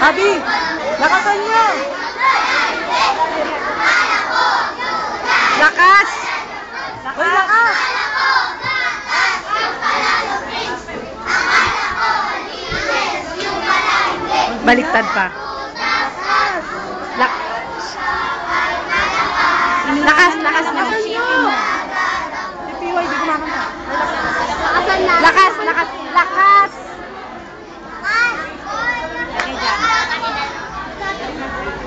Abi, lakasan nyo. Lakas. Uy, lakas. Baliktad pa. Lakas nyo. Si Piwa, hindi kumakanta. Lakas.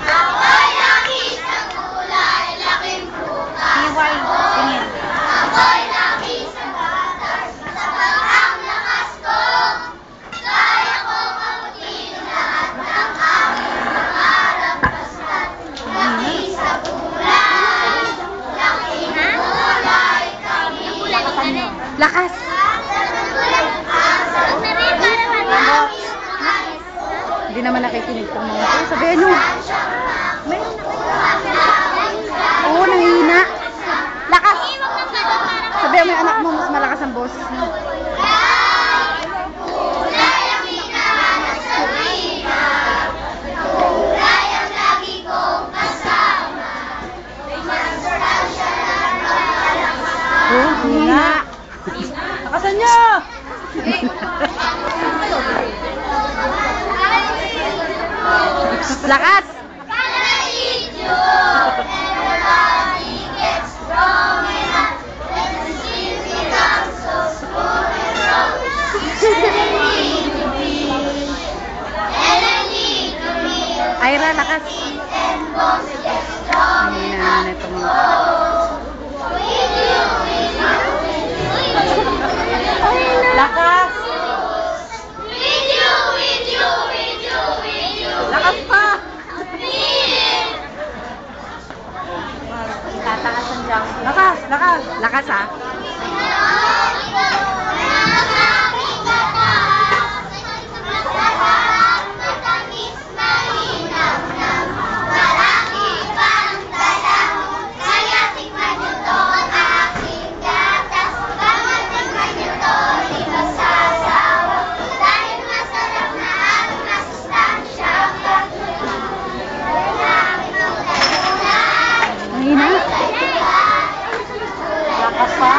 Ako'y laki sa kulay, laking prutas. Ako'y laki sa batas, sapat ang lakas ko. Kaya kong abutin lahat ng aking pangarap. Basta't laki sa kulay, laking kulay, kami. Lakas. Hindi naman nakikinig itong mga ito. Sabihin nyo. Oo, nangihina. Lakas. Sabihin mo yung anak mo, mas malakas ang boses mo. Kulay ang hinahanap sa hirap. Kulay ang lagi kong kasama. Masustansya na malakas. Oo, hina. Lakasan nyo. Lakas. Ira, lakas. Hina na itong mga. Lakas. Lakas pa. Tataasan lang. Lakas. Lakas ha. Lakas pa.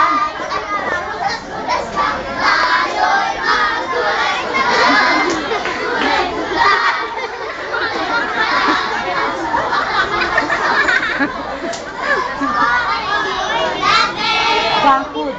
Junk food.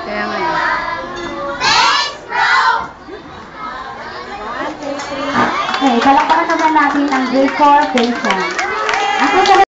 Kaya ngayon. Okay, palakpakan naman natin ang grade 4 patient.